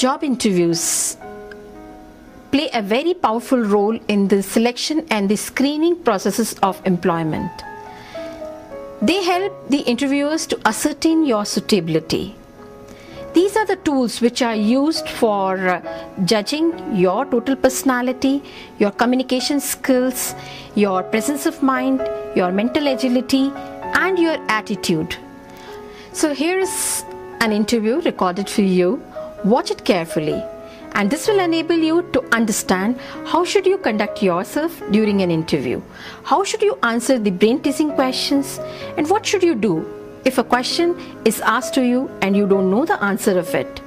Job interviews play a very powerful role in the selection and the screening processes of employment. They help the interviewers to ascertain your suitability. These are the tools which are used for judging your total personality, your communication skills, your presence of mind, your mental agility, and your attitude. So here is an interview recorded for you. Watch it carefully, and this will enable you to understand how should you conduct yourself during an interview, how should you answer the brain-teasing questions, and what should you do if a question is asked to you and you don't know the answer of it.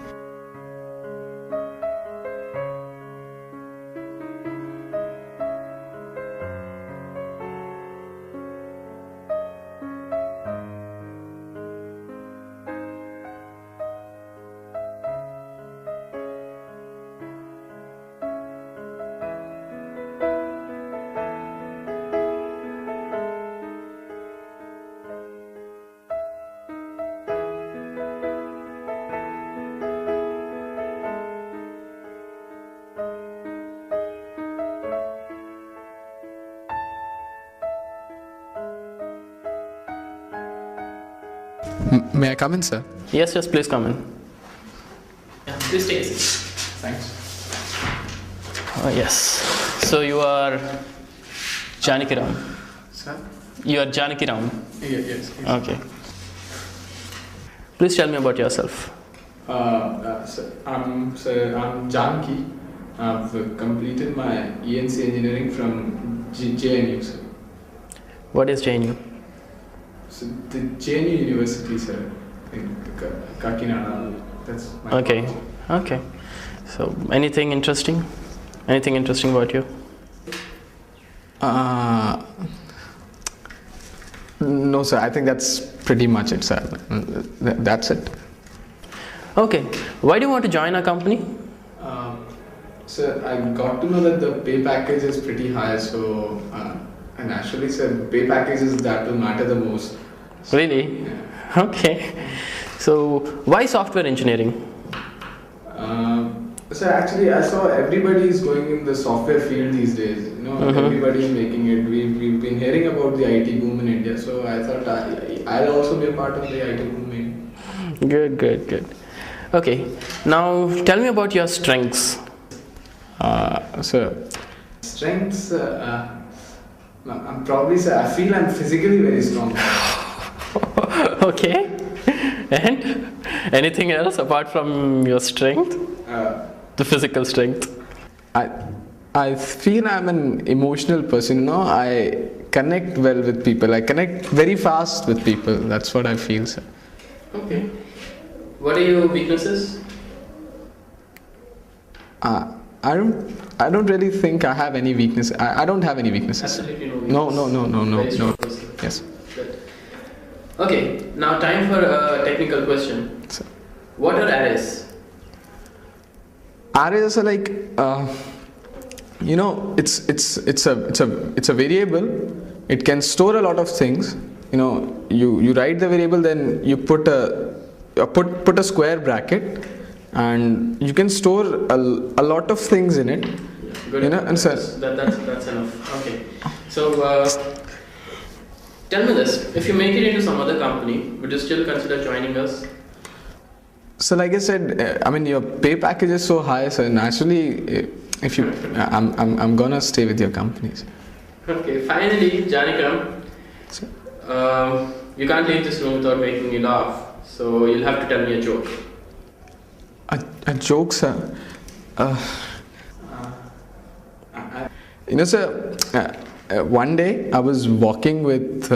May I come in, sir? Yes, please come in. Yeah, please take a seat. Thanks. Yes. So you are Janaki Ram. Sir? You are Janaki Ram. Yes. Okay. Please tell me about yourself. I'm Janaki. I've completed my ENC engineering from JNU, sir. What is JNU? So the JNU University, sir, in Kakinada. That's my college. Okay. So anything interesting? Anything interesting about you? No, sir. I think that's pretty much it, sir. That's it. Okay. Why do you want to join our company? Sir, I got to know that the pay package is pretty high, so and actually, sir, pay packages that will matter the most. Really? Yeah. Okay. So why software engineering? Sir, actually, I saw everybody is going in the software field these days. You know, everybody is making it. We've been hearing about the IT boom in India, so I thought I'll also be a part of the IT boom. Good. Okay. Now tell me about your strengths. Sir, strengths. I'm probably, sir, I feel I'm physically very strong. Okay. And anything else apart from your strength? The physical strength. I feel I'm an emotional person. No, I connect well with people. I connect very fast with people. That's what I feel, sir. Okay. What are your weaknesses? I don't really think I have any weakness. I don't have any weaknesses. Absolutely no weaknesses. No. Yes. Good. Okay. Now time for a technical question. Sir. What are arrays? Arrays are like, it's a variable. It can store a lot of things. You know, you write the variable, then you put a square bracket, and you can store a lot of things in it. Good. You know, and sir, that's enough. Okay. So tell me this: if you make it into some other company, would you still consider joining us? so like I said, I mean, your pay package is so high, so naturally, if you, I'm gonna stay with your companies. Okay. Finally, Janikaram, you can't leave this room without making me laugh. So you'll have to tell me a joke. A joke, sir. Sir, one day I was walking with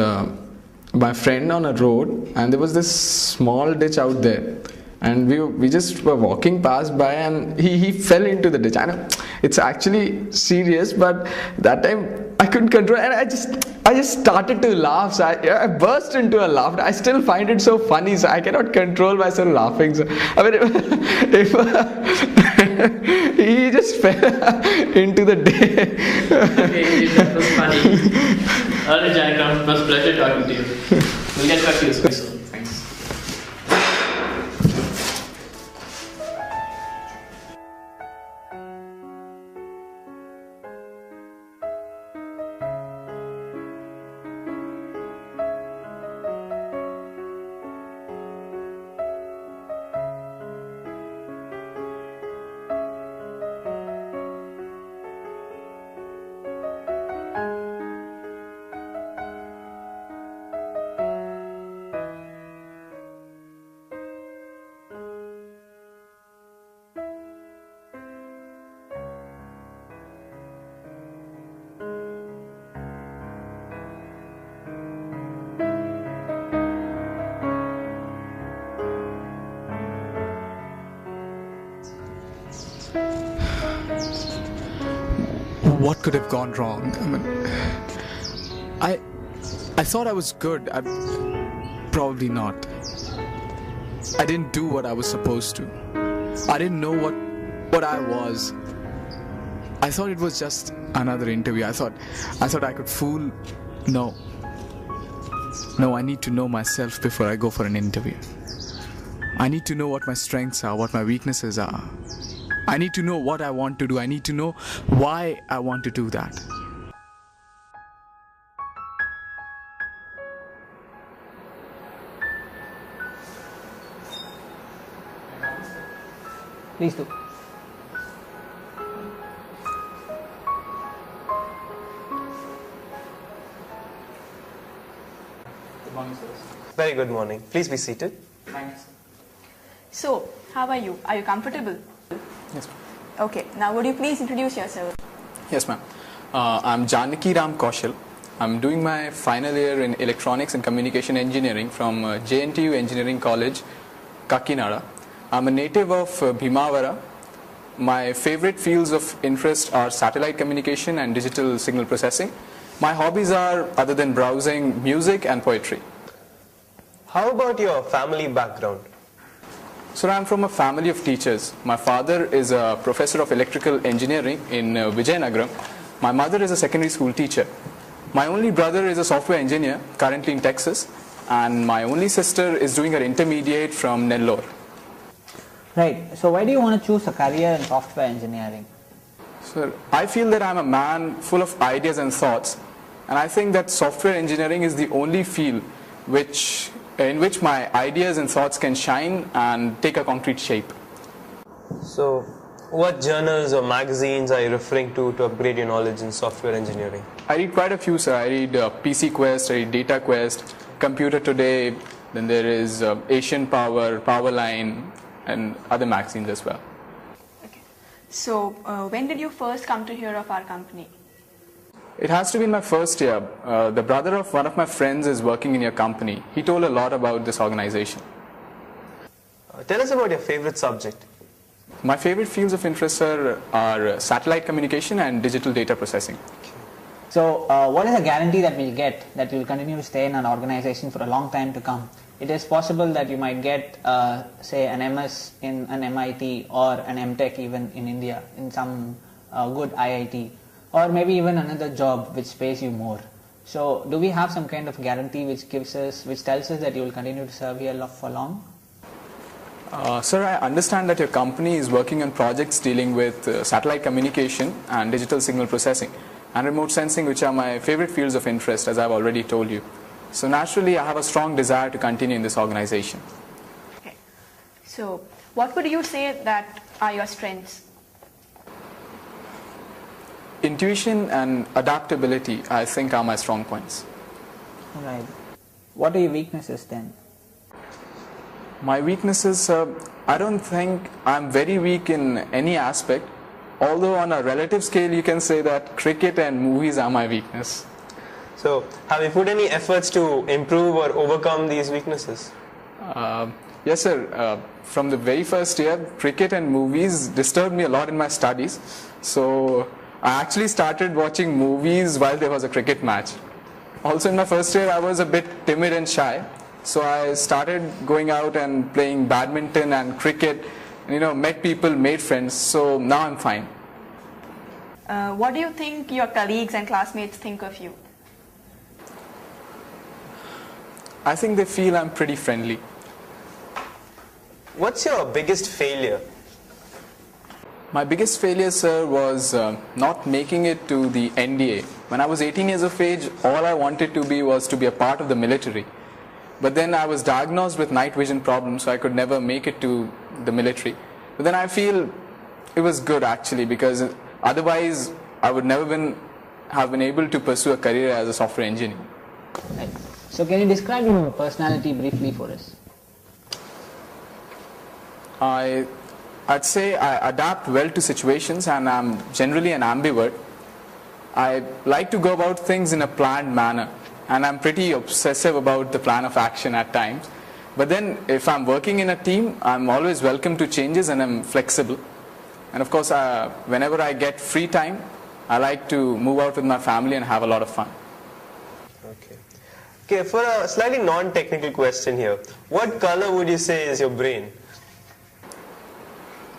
my friend on a road, and there was this small ditch out there, and we just were walking past by, and he fell into the ditch. I know it's actually serious, but that time I couldn't control, and I just started to laugh. So I burst into a laugh. I still find it so funny, so I cannot control myself laughing. So I mean, if he just fell into the ditch. Okay, that was funny. Alright, Janikaram, it was a pleasure talking to you. We'll get back to you soon. Thanks. what could have gone wrong? I thought I was good. Probably not. I didn't do what I was supposed to. I didn't know what I was. I thought it was just another interview. I thought I could fool. No, I need to know myself before I go for an interview. I need to know what my strengths are, what my weaknesses are. I need to know what I want to do. I need to know why I want to do that. Please do. Good morning, sir. Very good morning. Please be seated. Thanks. So, how are you? Are you comfortable? Yes, ma'am. Okay, now would you please introduce yourself? Yes, ma'am. I'm Janaki Ram Kaushal. I'm doing my final year in Electronics and Communication Engineering from JNTU Engineering College, Kakinada. I'm a native of Bhimavara. My favorite fields of interest are satellite communication and digital signal processing. My hobbies are, other than browsing, music and poetry. How about your family background? So I'm from a family of teachers. My father is a professor of electrical engineering in Vijayanagaram. My mother is a secondary school teacher. My only brother is a software engineer, currently in Texas. And my only sister is doing her intermediate from Nellore. Right. So why do you want to choose a career in software engineering? Sir, I feel that I'm a man full of ideas and thoughts. And I think that software engineering is the only field in which my ideas and thoughts can shine and take a concrete shape. So, what journals or magazines are you referring to upgrade your knowledge in software engineering? I read quite a few, sir. I read PC Quest, I read Data Quest, Computer Today, then there is Asian Power, Powerline, and other magazines as well. Okay. So, when did you first come to hear of our company? It has to be in my first year. The brother of one of my friends is working in your company. He told a lot about this organization. Tell us about your favorite subject. My favorite fields of interest are satellite communication and digital data processing. So what is a guarantee that we'll get that you'll continue to stay in an organization for a long time to come? It is possible that you might get, say, an MS in an MIT or an MTech even in India in some good IIT, or maybe even another job which pays you more. So do we have some kind of guarantee which tells us that you will continue to serve here for long? Sir, I understand that your company is working on projects dealing with satellite communication and digital signal processing and remote sensing, which are my favorite fields of interest, as I've already told you. So naturally, I have a strong desire to continue in this organization. Okay. So, what would you say that are your strengths? Intuition and adaptability, I think, are my strong points. Right. What are your weaknesses then? My weaknesses, I don't think I'm very weak in any aspect, although on a relative scale you can say that cricket and movies are my weakness. So, have you put any efforts to improve or overcome these weaknesses? Yes, sir. From the very first year, cricket and movies disturbed me a lot in my studies. So, I actually started watching movies while there was a cricket match. Also in my first year, I was a bit timid and shy. So I started going out and playing badminton and cricket, met people, made friends. So now I'm fine. What do you think your colleagues and classmates think of you? I think they feel I'm pretty friendly. What's your biggest failure? My biggest failure, sir, was not making it to the NDA. When I was 18 years of age, all I wanted to be was to be a part of the military. But then I was diagnosed with night vision problems, so I could never make it to the military. But then I feel it was good actually, because otherwise I would never have been able to pursue a career as a software engineer. Right. So can you describe your personality briefly for us? I'd say I adapt well to situations, and I'm generally an ambivert. I like to go about things in a planned manner, and I'm pretty obsessive about the plan of action at times. But then if I'm working in a team, I'm always welcome to changes and I'm flexible. And of course, whenever I get free time, I like to move out with my family and have a lot of fun. Okay, for a slightly non-technical question here, what color would you say is your brain?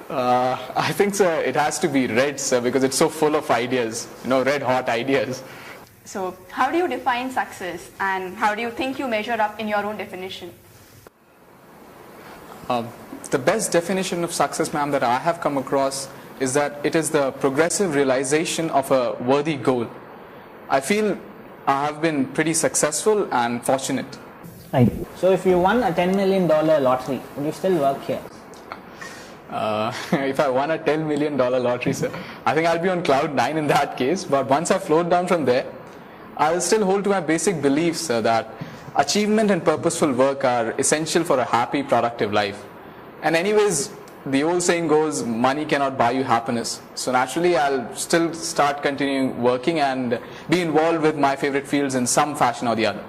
I think, sir, it has to be red, sir, because it's so full of ideas, red hot ideas. So, how do you define success and how do you think you measure up in your own definition? The best definition of success, ma'am, that I have come across is that it is the progressive realization of a worthy goal. I feel I have been pretty successful and fortunate. Right. So if you won a $10 million lottery, would you still work here? If I won a $10 million lottery, sir, I think I'll be on cloud 9 in that case. But once I float down from there, I'll still hold to my basic beliefs, sir, that achievement and purposeful work are essential for a happy, productive life. And anyways, the old saying goes, money cannot buy you happiness. So naturally, I'll still start continuing working and be involved with my favorite fields in some fashion or the other.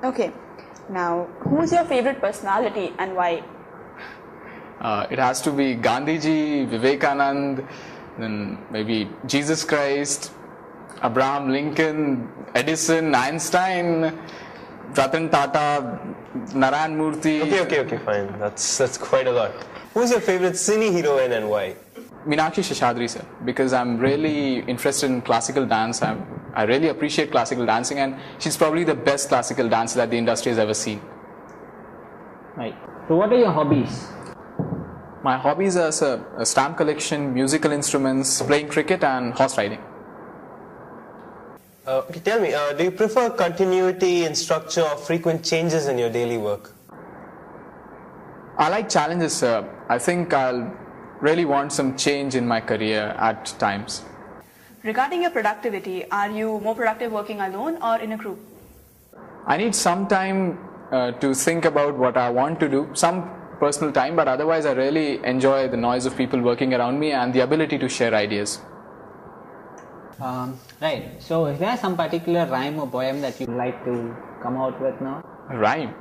Okay. Now, who's your favorite personality and why? It has to be Gandhiji, Vivekanand, then maybe Jesus Christ, Abraham Lincoln, Edison, Einstein, Ratan Tata, Narayan Murthy. Okay, fine. That's quite a lot. Who's your favorite cine heroine and why? Meenakshi Sheshadri, sir, because I'm really interested in classical dance. I really appreciate classical dancing, and she's probably the best classical dancer that the industry has ever seen. Right. So what are your hobbies? My hobbies are, sir, a stamp collection, musical instruments, playing cricket and horse riding. Okay, tell me, do you prefer continuity in structure or frequent changes in your daily work? I like challenges, sir. I think I'll really want some change in my career at times. Regarding your productivity, are you more productive working alone or in a group? I need some time to think about what I want to do, some personal time, but otherwise I really enjoy the noise of people working around me and the ability to share ideas. Right. So is there some particular rhyme or poem that you'd like to come out with now? A rhyme?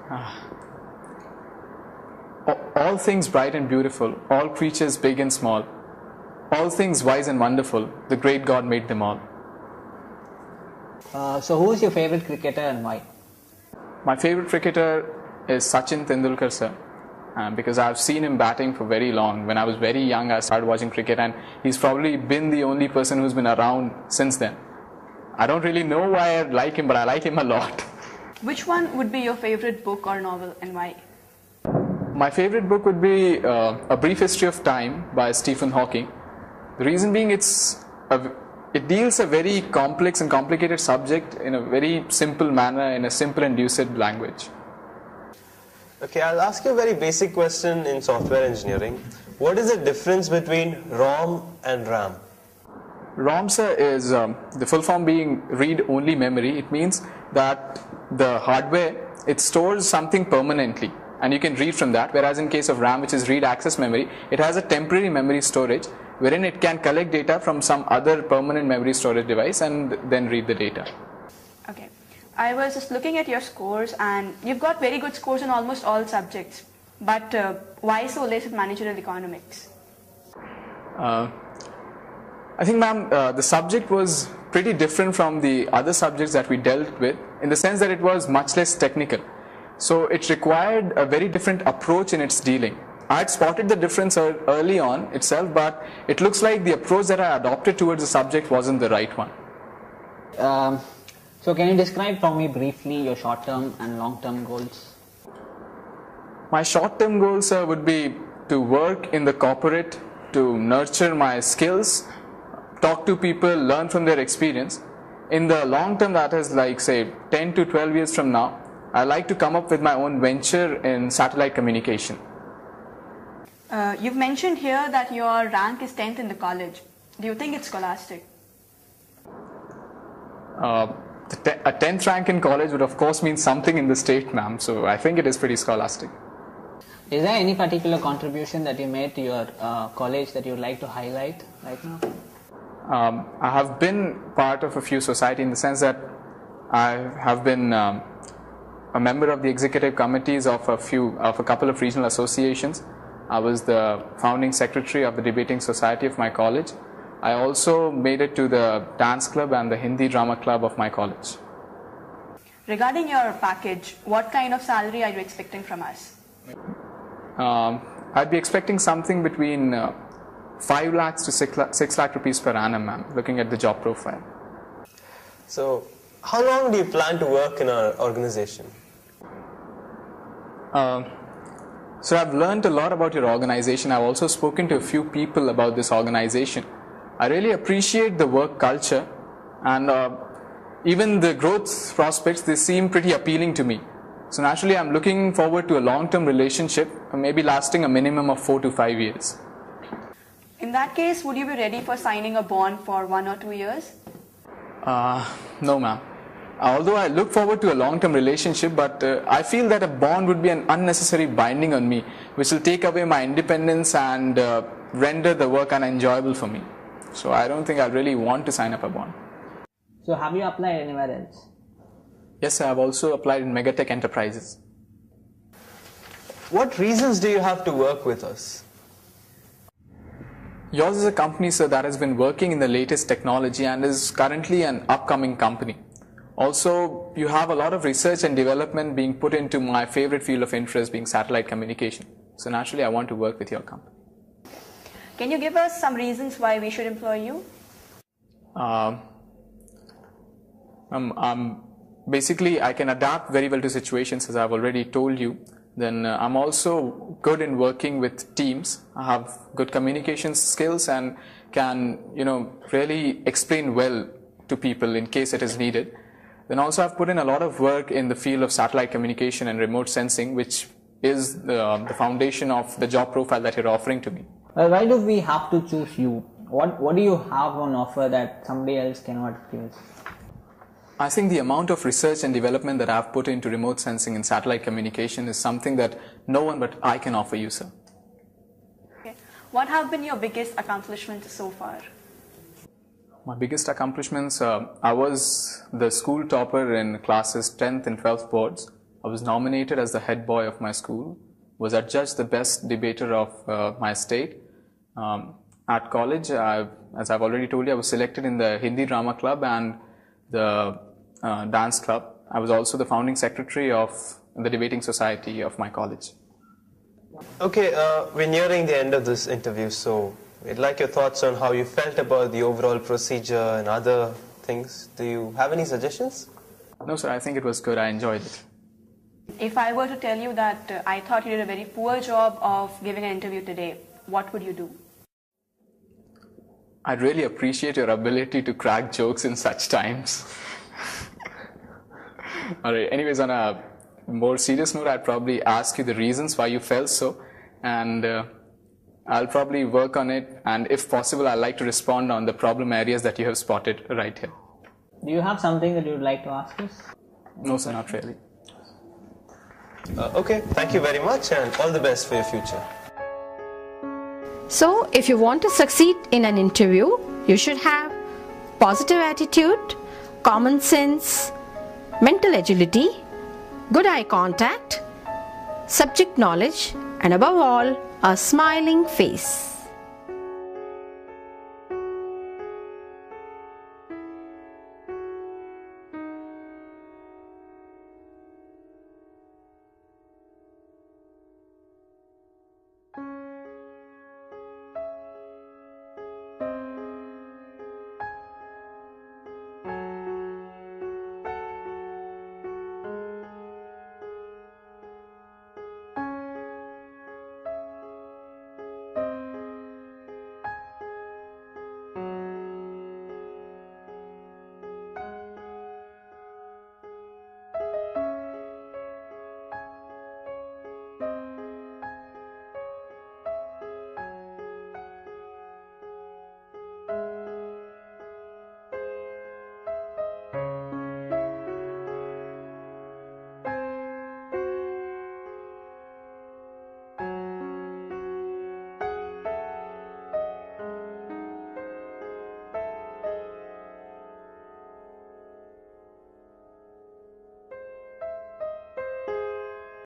Yeah. All things bright and beautiful, all creatures big and small, all things wise and wonderful, the great God made them all. So who is your favorite cricketer and why? My favorite cricketer is Sachin Tendulkar, sir. Because I've seen him batting for very long. When I was very young, I started watching cricket, and he's probably been the only person who's been around since then. I don't really know why I like him, but I like him a lot. Which one would be your favorite book or novel and why? My favorite book would be A Brief History of Time by Stephen Hawking. The reason being it deals a very complex and complicated subject in a very simple manner, in a simple and lucid language. Okay, I'll ask you a very basic question in software engineering. What is the difference between ROM and RAM? ROM, sir, is the full form being read-only memory. It means that the hardware, it stores something permanently and you can read from that, whereas in case of RAM, which is read-access memory, it has a temporary memory storage wherein it can collect data from some other permanent memory storage device and then read the data. Okay. I was just looking at your scores and you've got very good scores in almost all subjects. But why so less in managerial economics? I think, ma'am, the subject was pretty different from the other subjects that we dealt with in the sense that it was much less technical. So it required a very different approach in its dealing. I had spotted the difference early on itself, but it looks like the approach that I adopted towards the subject wasn't the right one. So can you describe for me briefly your short-term and long-term goals? My short-term goals would be to work in the corporate, to nurture my skills, talk to people, learn from their experience. In the long term, that is like say 10 to 12 years from now, I like to come up with my own venture in satellite communication. You've mentioned here that your rank is 10th in the college. Do you think it's scholastic? A 10th rank in college would of course mean something in the state, ma'am, so I think it is pretty scholastic. Is there any particular contribution that you made to your college that you would like to highlight right now? I have been part of a few society in the sense that I have been a member of the executive committees of a couple of regional associations. I was the founding secretary of the debating society of my college. I also made it to the dance club and the Hindi drama club of my college. Regarding your package, what kind of salary are you expecting from us? I'd be expecting something between 5 lakhs to 6 lakh rupees per annum, ma'am, looking at the job profile. So, how long do you plan to work in our organization? So I've learned a lot about your organization. I've also spoken to a few people about this organization. I really appreciate the work culture, and even the growth prospects, they seem pretty appealing to me. So naturally I'm looking forward to a long-term relationship, maybe lasting a minimum of 4 to 5 years. In that case, would you be ready for signing a bond for 1 or 2 years? No, ma'am. Although I look forward to a long-term relationship, but I feel that a bond would be an unnecessary binding on me, which will take away my independence and render the work unenjoyable for me. So I don't think I really want to sign up a bond. So have you applied anywhere else? Yes, I have also applied in Megatech Enterprises. What reasons do you have to work with us? Yours is a company, sir, that has been working in the latest technology and is currently an upcoming company. Also, you have a lot of research and development being put into my favorite field of interest, being satellite communication. So naturally, I want to work with your company. Can you give us some reasons why we should employ you? Basically, I can adapt very well to situations, as I've already told you. Then I'm also good in working with teams. I have good communication skills and can, really explain well to people in case it is needed. Then also I've put in a lot of work in the field of satellite communication and remote sensing, which is the foundation of the job profile that you're offering to me. Well, why do we have to choose you? What do you have on offer that somebody else cannot give us? I think the amount of research and development that I've put into remote sensing and satellite communication is something that no one but I can offer you, sir. Okay. What have been your biggest accomplishments so far? My biggest accomplishments, I was the school topper in classes 10th and 12th boards. I was nominated as the head boy of my school, was adjudged the best debater of my state. At college, as I've already told you, I was selected in the Hindi drama club and the dance club. I was also the founding secretary of the debating society of my college. Okay, we're nearing the end of this interview, so we'd like your thoughts on how you felt about the overall procedure and other things. Do you have any suggestions? No, sir, I think it was good. I enjoyed it. If I were to tell you that I thought you did a very poor job of giving an interview today, what would you do? I'd really appreciate your ability to crack jokes in such times. Alright, anyways, on a more serious note, I'd probably ask you the reasons why you felt so, and I'll probably work on it, and if possible, I'd like to respond on the problem areas that you have spotted right here. Do you have something that you would like to ask us? No, sir, not really. Okay, thank you very much and all the best for your future. So, if you want to succeed in an interview, you should have positive attitude, common sense, mental agility, good eye contact, subject knowledge, and above all, a smiling face.